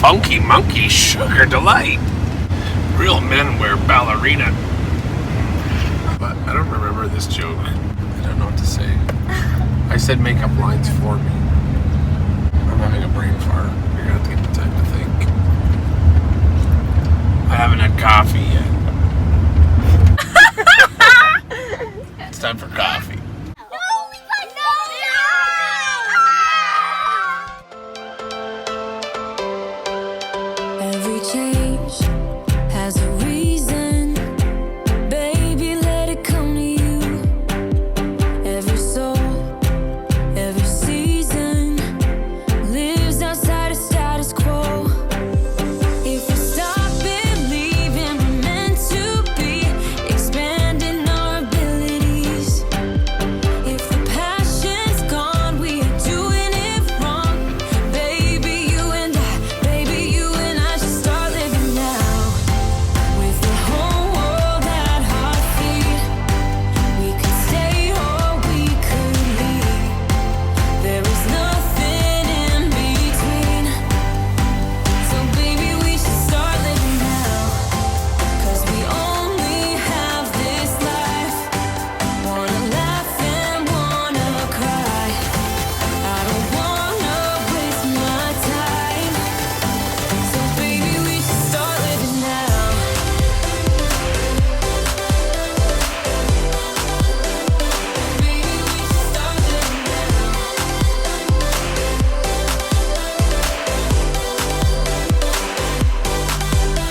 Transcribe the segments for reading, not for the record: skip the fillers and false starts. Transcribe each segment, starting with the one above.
funky monkey sugar delight. Real men wear ballerina. But I don't remember this joke. I don't know what to say. I said make up lines for me. I'm having a brain fart. You're gonna have to give me time to think. I haven't had coffee yet. It's time for coffee. Every change has a reason. Baby, let it come to you. Every soul, every season lives outside of status quo. If we stop believing we're meant to be, expanding our abilities. If the passion's gone, we are doing it wrong. Baby, you and I should start living now. With the whole world at our feet, we could stay or we could leave. There is nothing in between. So baby, we should start living now. 'Cause we only have this life. Wanna laugh and wanna cry. I don't wanna waste my time. So baby, we should start living now. Baby, we should start living now.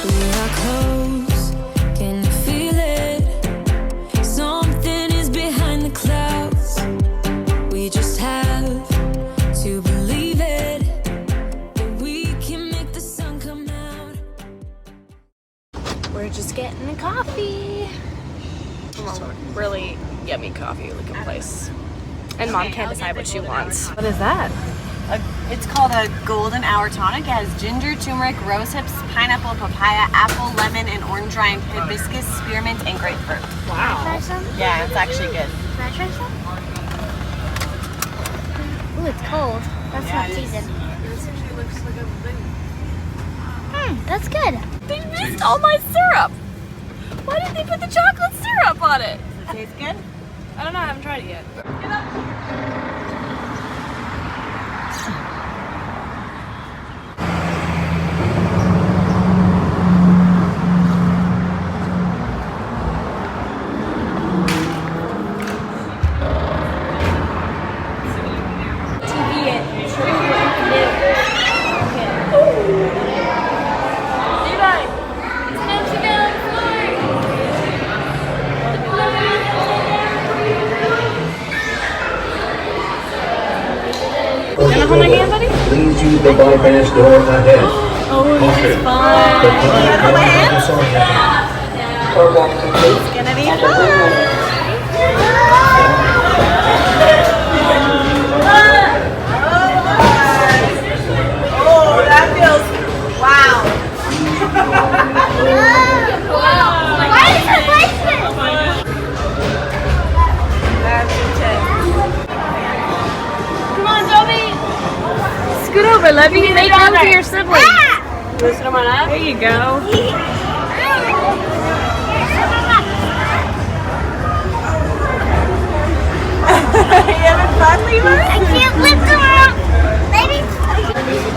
We are close, can you feel it? Something is behind the clouds. We just have to believe it, that we can make the sun come out. We're just getting a coffee from a really yummy coffee looking place. And Mom can't decide what she wants. What is that? It's called a golden hour tonic. It has ginger, turmeric, rose hips, pineapple, papaya, apple, lemon, and orange rind, hibiscus, spearmint, and grapefruit. Wow. Try some? Yeah, it's actually good. Can I try some? Ooh, it's cold. That's not seasoned. That's good. They missed all my syrup. Why did they put the chocolate syrup on it? Does it taste good? I don't know, I haven't tried it yet. Levi, it's time to go You wanna hold my hand, buddy? Please use the bypass door ahead. Oh, this is fun. It's gonna be fun. Oh, that feels, wow. Why is it placement? That's intense. Come on, Toby. Scoot over, Levy. Make room for your siblings. Loosen them on up. There you go. You having fun, Levi? I can't lift them up. Maybe.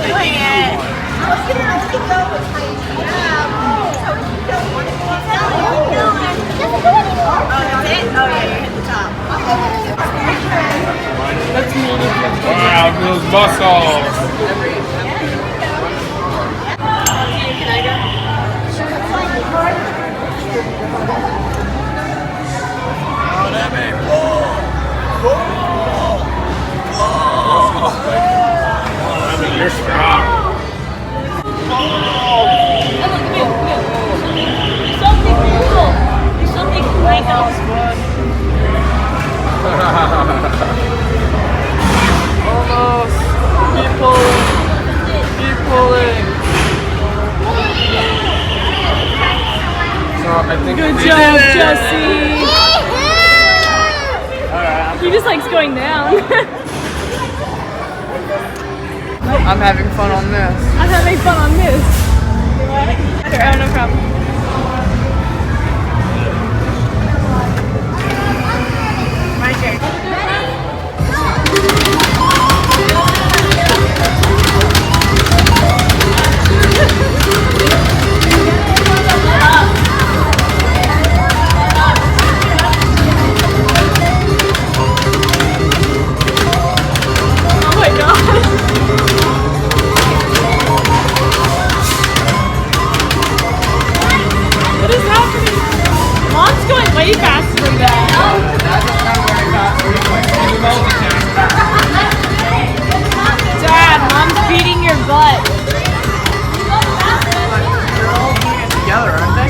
Doing it. Oh, that's it? Oh, yeah, you hit the top. Wow, those muscles. Oh, that made I mean, you're strong. Almost. Keep pulling. Keep pulling. So I think Good job, Jesse. He just likes going down. I'm having fun on this. I not having fun on this. Oh, no problem. My turn. Oh my god. What is happening? Mom's going way faster than that. Dad, Mom's beating your butt. They're all doing it together, aren't they?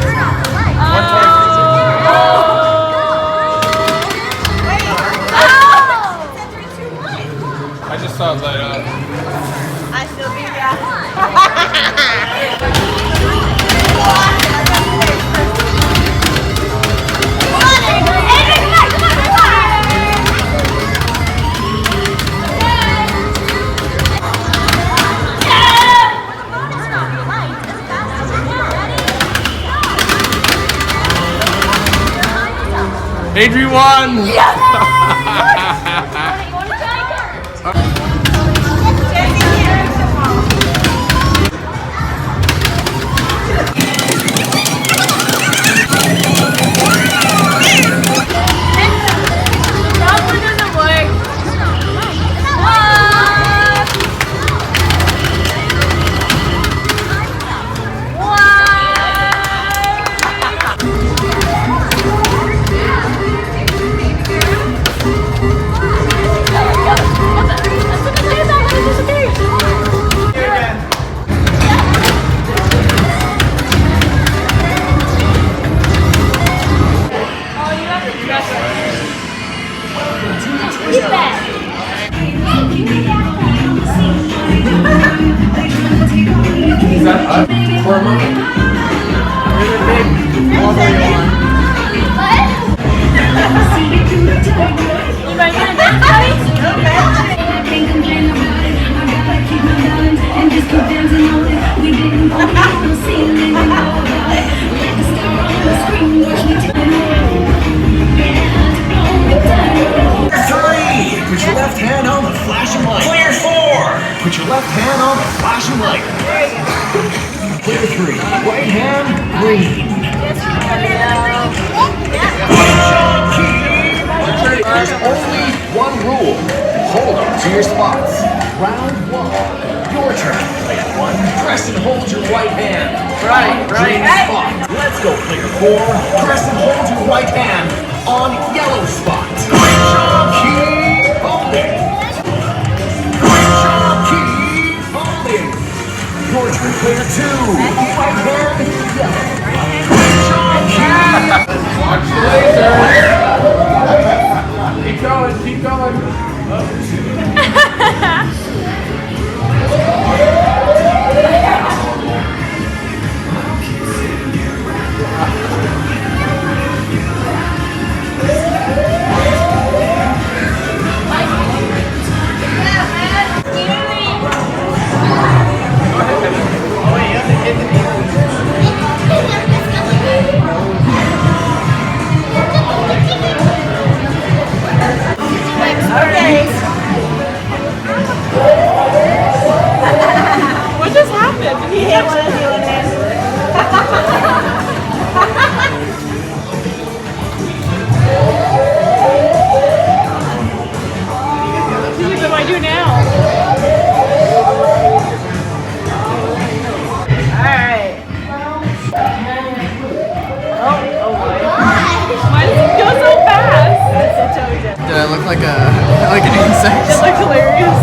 I just saw it light up. I still beat Adri won! Is that up? Hormone? There's a big wobbly one. You might get a dance party? Three! Put your left hand on the flashing light. Clear 4! Put your left hand on the flashing light. Clear 3. Right hand, green. There's only one rule. Hold on to your spots. Round 1. Your turn. Player 1. Press and hold your right hand. Green spot. Let's go, player 4. Press and hold your right hand on yellow spot. Great job, keep holding. Great job, keep holding. Your turn, player 2. Right hand, yellow. Great job, keep. Watch the laser! Keep going, keep going. What just happened? He hit one of you in it. What do I do now? Alright. Oh boy. Why does it go so fast? That's what Toby did. Did I look like an insect? It looked hilarious.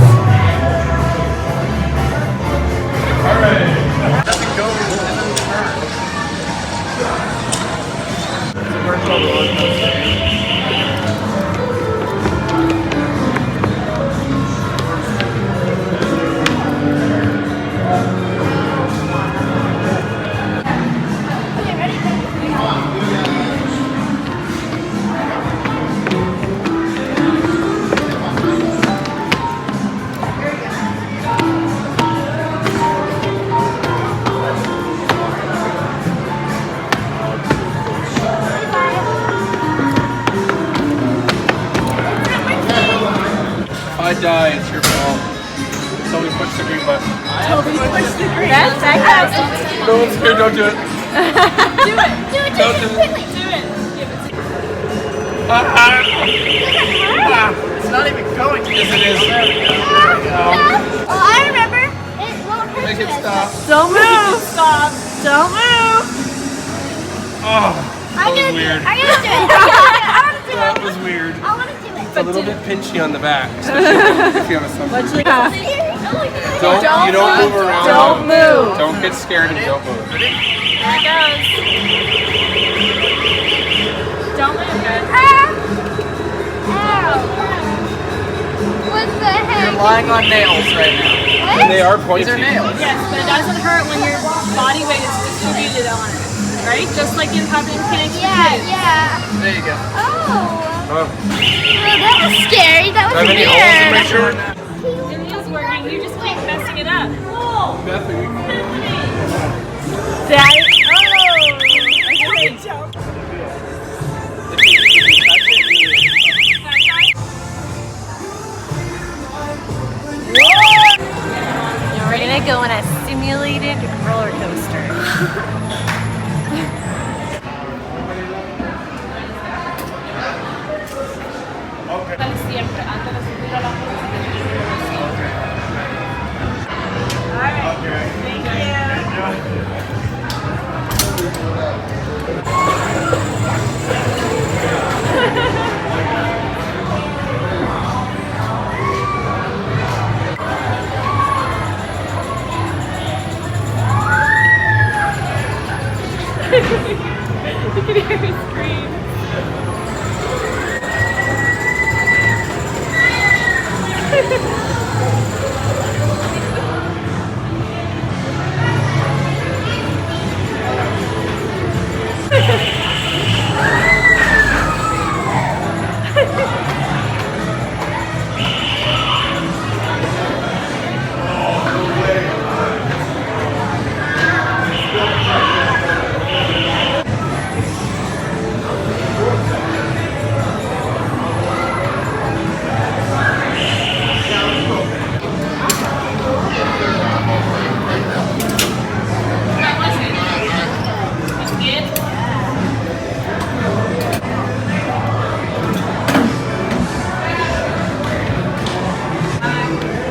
die, it's your fault. Somebody push the green button. Toby pushed the green. That counts. No one's here, don't do it. Do it. Do it. Don't do it. Quickly. Do it. Give it to It's not even going. Yes, it is. There we go. Oh, I remember. It won't hurt Make you it as stop. much. Don't move. Stop. Don't move. Oh, I'm that was gonna do weird. it. I'm gonna do it. I wanna do That it. was weird. I wanna do it. It's a little bit pinchy on the back, especially if you have a sunroof. You don't move around. Don't move. Don't get scared and don't move. There it goes. Don't move, guys. Ow. What the heck? You're lying on nails right now. And they are pointy. These are nails. Yes, but it doesn't hurt when your body weight is distributed on it. Right? Just like in puppy mechanics. Yeah, yeah. There you go. Oh. Oh. Well, that was scary. That Do I was have any holes in my weird. shirt? It is working. You just keep messing it up. Whoa! Bethany. Daddy. Oh! Okay, jump. Now we're gonna go on a simulated roller coaster. You can hear me scream.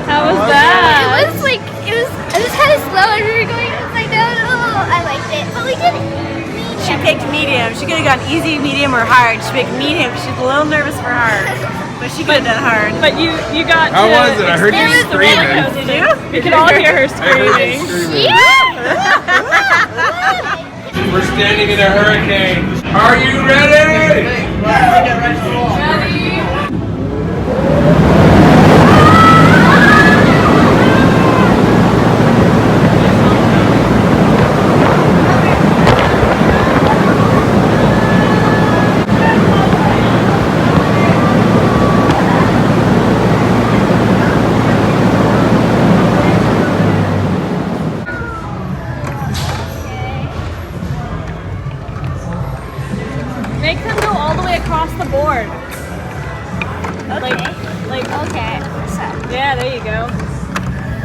How was that? It was like, it was kind of slow as we were going upside down. Oh, I liked it. But we did She picked medium. She could have gone easy, medium, or hard. She picked medium. She's a little nervous for hard, but she could have done hard. But you got How to was it? I heard you experience the roller screaming. coaster. Did you? You can all hear her I heard screaming. you screaming. Yeah! We're standing in a hurricane. Are you ready? Make them go all the way across the board. Like, Okay. So, yeah, there you go.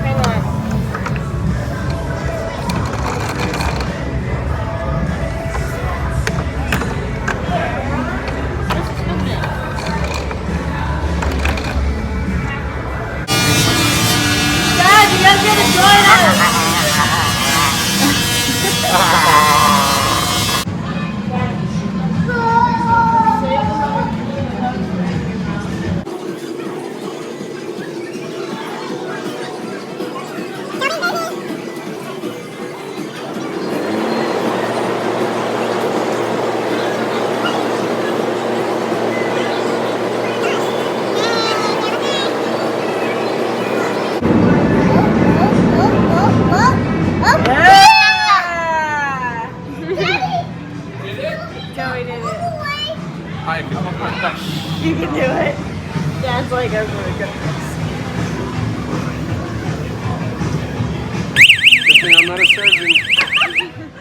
Hang on. Dad, you guys gotta join us! Joey did it. I can. You can do it. Dad's like, I'm gonna go. Good thing I'm not a surgeon.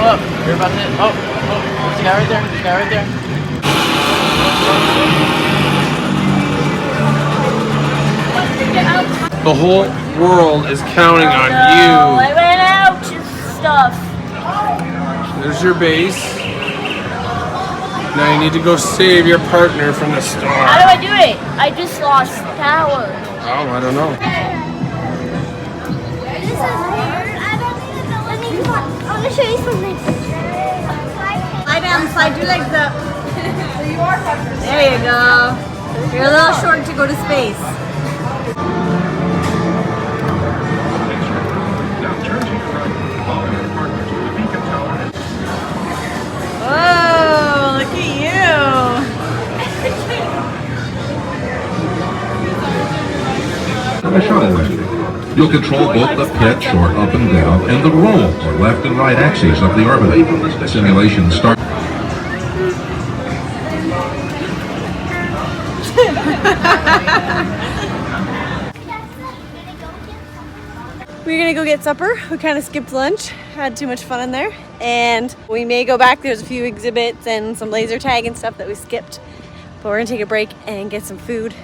look. You're about to. Oh, there's a guy right there. There's a guy right there. The whole world is counting on I you. ran out of stuff. There's your base. Now you need to go save your partner from the storm. How do I do it? I just lost power. Oh, I don't know. This is weird. I don't even know. I want to show you something. Lie down, slide your legs up. There you go. You're a little short to go to space. Oh, look at you. You'll control both the pitch, or up and down, and the roll, or left and right axes of the orbit. Simulation starts. We're gonna go get supper. We kind of skipped lunch, had too much fun in there, and we may go back. There's a few exhibits and some laser tag and stuff that we skipped, but we're gonna take a break and get some food